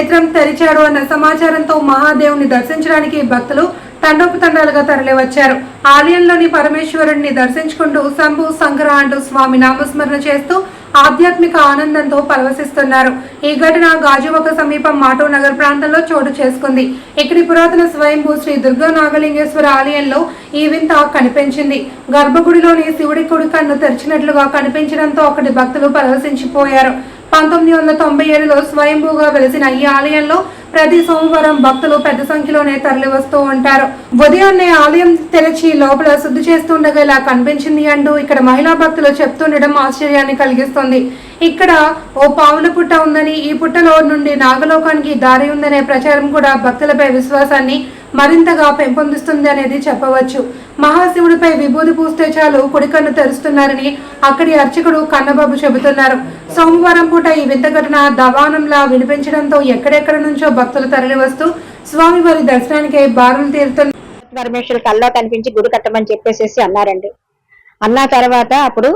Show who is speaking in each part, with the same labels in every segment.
Speaker 1: క్షేత్రం తెరిచాడు అన్న సమాచారంతో మహాదేవుని దర్శించడానికి భక్తులు తండోపతండాలుగా తరలివచ్చారు. ఆలయంలోని పరమేశ్వరుడిని దర్శించుకుంటూ శంభు శంకర అంటూ స్వామి నామస్మరణ చేస్తూ ఆధ్యాత్మిక ఆనందంతో పరవశిస్తున్నారు. ఈ ఘటన గాజువాక సమీపం మాటో నగర్ ప్రాంతంలో చోటు చేసుకుంది. ఇక్కడి పురాతన స్వయంభూ శ్రీ దుర్గా నాగలింగేశ్వర ఆలయంలో ఈ వింత కనిపించింది. గర్భగుడిలోని శివుడి కుడి కన్ను తెరిచినట్లుగా కనిపించడంతో అక్కడి భక్తులు పరవశించిపోయారు. 1997లో స్వయంభూగా వెలిసిన ఈ ఆలయంలో ప్రతి సోమవారం భక్తులు పెద్ద సంఖ్యలోనే తరలి వస్తూ ఉంటారు. ఉదయాన్నే ఆలయం తెరిచి లోపల శుద్ధి చేస్తుండగా ఇలా కనిపించింది అంటూ ఇక్కడ మహిళా భక్తులు చెప్తుండడం ఆశ్చర్యాన్ని కలిగిస్తుంది. ఇక్కడ ఓ పావుల పుట్ట ఉందని, ఈ పుట్టలో నుండి నాగలోకానికి దారి ఉందనే ప్రచారం కూడా భక్తులపై విశ్వాసాన్ని మరింతగా పెంపొందిస్తుంది అనేది చెప్పవచ్చు. మహాశివుడిపై విభూతి పూస్తే చాలు కుడికన్ను తెరుస్తున్నారని అక్కడి అర్చకుడు కన్నబాబు చెబుతున్నారు. సోమవారం పూట ఈ వింత ఘటన దవానంలా వినిపించడంతో ఎక్కడెక్కడ నుంచో భక్తులు తరలి వస్తూ స్వామివారి దర్శనానికి బారులు తీరుతున్నారు.
Speaker 2: పరమేశ్వరుడు కల్లో కనిపించి గుడి కట్టమని చెప్పేసి అన్నారండి. అన్న తర్వాత అప్పుడు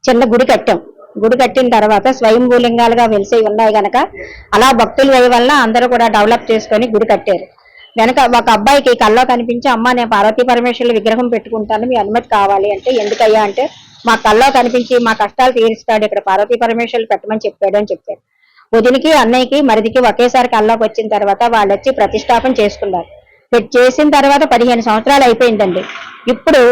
Speaker 2: చిన్న గుడి కట్టాం. గుడి కట్టిన తర్వాత స్వయంభూలింగాలుగా వెలిసి ఉన్నాయి గనక అలా భక్తుల వల్ల వల్ల అందరూ కూడా డెవలప్ చేసుకొని గుడి కట్టారు. వెనక ఒక అబ్బాయికి కల్లో కనిపించి, అమ్మ నేను పార్వతీ పరమేశ్వరుల విగ్రహం పెట్టుకుంటాను, మీ అనుమతి కావాలి అంటే, ఎందుకయ్యా అంటే మా కల్లో కనిపించి మా కష్టాలు తీరుస్తాడు, ఇక్కడ పార్వతీ పరమేశ్వరులు పెట్టమని చెప్పాడు అని చెప్పారు. వదినికి అన్నయ్యకి మరిదికి ఒకేసారి కల్లోకి వచ్చిన తర్వాత వాళ్ళు వచ్చి ప్రతిష్టాపన చేసుకున్నారు. చేసిన తర్వాత 15 సంవత్సరాలు అయిపోయిందండి. ఇప్పుడు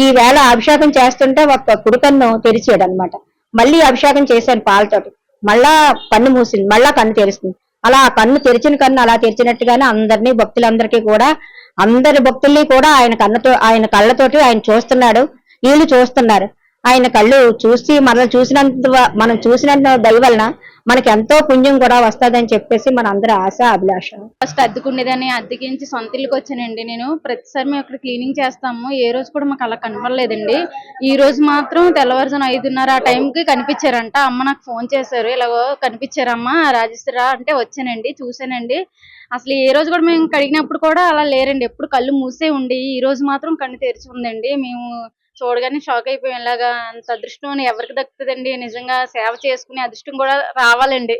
Speaker 2: ఈ వేళ అభిషేకం చేస్తుంటే ఒక కుడికన్ను తెరిచాడు అనమాట. మళ్ళీ అభిషేకం చేశాను పాలతోటి, మళ్ళా కన్ను మూసింది, మళ్ళా కన్ను తెరుస్తుంది. అలా కన్ను తెరిచిన కన్ను అలా తెరిచినట్టుగానే అందరినీ భక్తులందరికీ కూడా, అందరి భక్తుల్ని కూడా ఆయన కళ్ళతోటి ఆయన చూస్తున్నాడు, వీళ్ళు చూస్తున్నారు. ఆయన కళ్ళు చూసి మనం చూసినంత దయ వలన మనకి ఎంతో పుణ్యం కూడా వస్తుందని చెప్పేసి మన అందరి ఆశ అభిలాష.
Speaker 3: ఫస్ట్ అద్దెకుండేదని అద్దెకించి సొంత ఇల్లుకి వచ్చానండి. నేను ప్రతిసారి మేము అక్కడ క్లీనింగ్ చేస్తాము, ఏ రోజు కూడా మాకు అలా కనపడలేదండి. ఈ రోజు మాత్రం తెల్లవారుజామున 5:30 ఆ టైంకి కనిపించారంట. అమ్మ నాకు ఫోన్ చేశారు, ఇలాగో కనిపించారమ్మా రాజేశ్వరా అంటే వచ్చానండి, చూసానండి. అసలు ఏ రోజు కూడా మేము కడిగినప్పుడు కూడా అలా లేరండి, ఎప్పుడు కళ్ళు మూసే ఉండి, ఈ రోజు మాత్రం కన్ను తెరిచి ఉందండి. మేము చూడగానే షాక్ అయిపోయాం. ఇలాగా అంత అదృష్టం ఎవరికి దక్కుతుందండి? నిజంగా సేవ చేసుకునే అదృష్టం కూడా రావాలండి.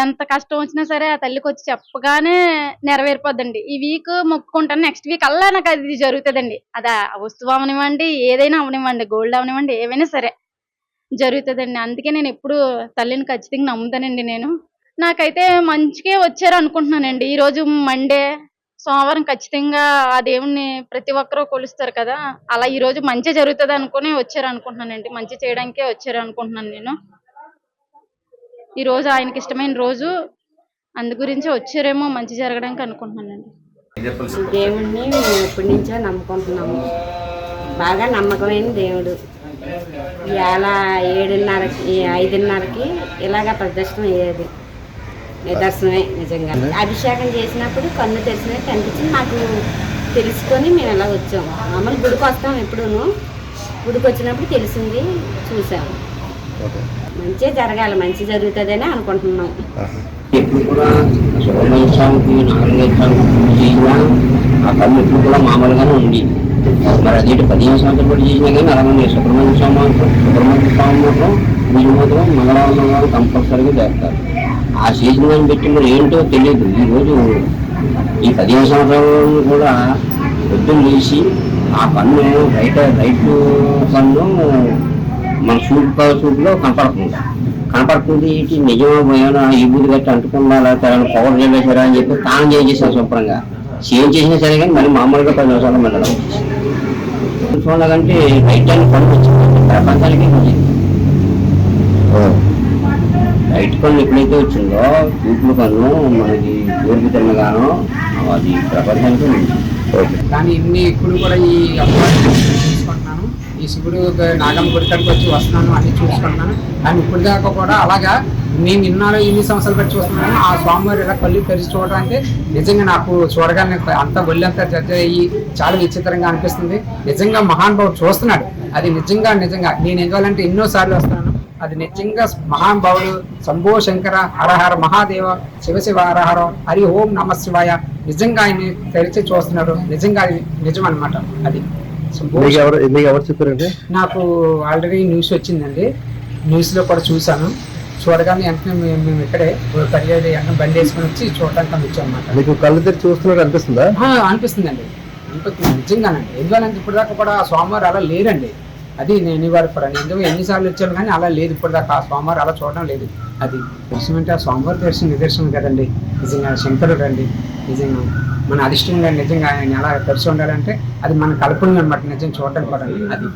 Speaker 3: ఎంత కష్టం వచ్చినా సరే ఆ తల్లికి వచ్చి చెప్పగానే నెరవేరిపోద్దండి. ఈ వీక్ మొక్కుకుంటాను, నెక్స్ట్ వీక్ అల్లా నాకు అది జరుగుతుందండి. అది వస్తువు అవనివ్వండి, ఏదైనా అవనివ్వండి, గోల్డ్ అవనివ్వండి, ఏవైనా సరే జరుగుతుందండి. అందుకే నేను ఎప్పుడు తల్లిని ఖచ్చితంగా నమ్ముతానండి. నాకైతే మంచిగా వచ్చారు అనుకుంటున్నానండి. ఈరోజు మండే, సోమవారం ఖచ్చితంగా ఆ దేవుణ్ణి ప్రతి ఒక్కరూ కొలుస్తారు కదా, అలా ఈ రోజు మంచి జరుగుతుంది అనుకుని వచ్చారు అనుకుంటున్నానండి. మంచి చేయడానికే వచ్చారు అనుకుంటున్నాను నేను. ఈ రోజు ఆయనకి ఇష్టమైన రోజు, అందు గురించి వచ్చారేమో మంచి జరగడానికి అనుకుంటున్నానండి.
Speaker 2: దేవుణ్ణి ఎప్పటి నుంచో నమ్ముకుంటున్నాము, బాగా నమ్మకమైన దేవుడు. ఇవాళ 7:30కి 5:30కి ఇలాగ ప్రదర్శనం అయ్యేది, నిదర్శనమే నిజంగా. అభిషేకం చేసినప్పుడు కన్ను తెరిచినట్టు అనిపించింది నాకు, తెలుసుకొని మేము ఇలా వచ్చాము. మామూలు గుడికి వస్తాం, ఎప్పుడూను గుడికి వచ్చినప్పుడు తెలిసింది, చూసాము. మంచిగా జరగాలి, మంచి జరుగుతుందని అనుకుంటున్నాం.
Speaker 4: ఎప్పుడు కూడా సుబ్రహ్మణ్య స్వామికి చేసినా ఆ కన్ను ఎప్పుడు కూడా మామూలుగానే ఉంది. మరి అదేంటి 15 సంవత్సరాలు కూడా చేసినా కానీ అలాగే సుబ్రహ్మణ్య స్వామి మాత్రం వీళ్ళు మాత్రం మంగళవారం కంపల్సరీగా చేస్తారు. ఆ చేసిన దాన్ని పెట్టి మరి ఏంటో తెలియదు. ఈరోజు ఈ 15 సంవత్సరాలు కూడా పొద్దున్న లేచి ఆ కన్ను రైట్ కన్ను మన సూపులో కనపడుతుంది. ఇటు నిజమా ఏమైనా ఈ బూది గట్టి అంటుకుందా, లేకపోతే పవర్ చేసారా అని చెప్పి తాను చేసేసాను శుభ్రంగా. చేంజ్ చేసినా సరే కానీ మళ్ళీ మామూలుగా 10 నిమిషాలు వెళ్ళడం చూడకంటే రైట్ హ్యాండ్ కన్ను వచ్చింది ప్రపంచానికి. రైట్ కన్ను ఎప్పుడైతే వచ్చిందో తూర్పు కన్ను మనకి తూర్పు తిన్నగానో అది ప్రపంచానికి ఉంది.
Speaker 5: కానీ ఇప్పుడు కూడా ఈ అమ్మవారిని చూసుకుంటున్నాను, ఈ శివుడు నాగమ్మ గుడికాడికి వచ్చి వస్తున్నాను, అన్ని చూసుకుంటున్నాను. కానీ ఇప్పుడు దాకా కూడా అలాగా నేను ఇన్ని సంవత్సరాలు పెట్టి చూస్తున్నాను. ఆ స్వామివారి ఇలా కళ్ళు తెరిచి చూడడానికి నిజంగా నాకు చూడగానే అంత ఒళ్ళంతా జడ్జ అయ్యి చాలా విచిత్రంగా అనిపిస్తుంది. నిజంగా మహానుభావుడు చూస్తున్నాడు. అది నిజంగా నేను ఎందువల్లంటే ఎన్నోసార్లు వస్తున్నాను. అది నిజంగా మహానుభావుడు శంభో శంకర హరహర మహాదేవ శివ హరహర హరి ఓం నమ శివాయ నిజంగా ఆయన్ని తెరిచి చూస్తున్నారు. నిజంగా అది నిజం అనమాట. అది నాకు ఆల్రెడీ న్యూస్ వచ్చిందండి, న్యూస్ లో కూడా చూశాను. చూడగానే వెంటనే మేము ఇక్కడే పరిగెడి వెంటనే బండి వేసుకొని వచ్చి చూడటానికి వచ్చాం అన్నమాట.
Speaker 6: మీకు కళ్ళు తెరిచి చూస్తున్నట్టు అనిపిస్తుందా?
Speaker 5: అనిపిస్తుందండి, అనిపిస్తుంది నిజంగానండి. ఎందువల్లంటే ఇప్పుడు దాకా కూడా సోమవారం అలా లేరండి. అది నేను ఇవాళ ఎందుకు ఎన్నిసార్లు వచ్చాను కానీ అలా లేదు ఇప్పుడు దాకా. ఆ సోమవారం అలా చూడడం లేదు. అది దర్శనం అంటే ఆ సోమవారం దర్శనం నిదర్శనం కదండి. నిజంగా శంకరుడు అండి, నిజంగా మన అధిష్టంగా నిజంగా ఆయన ఎలా కలిసి ఉండాలంటే అది మన కల్పన అనమాట. నిజంగా చూడటం కూడా అది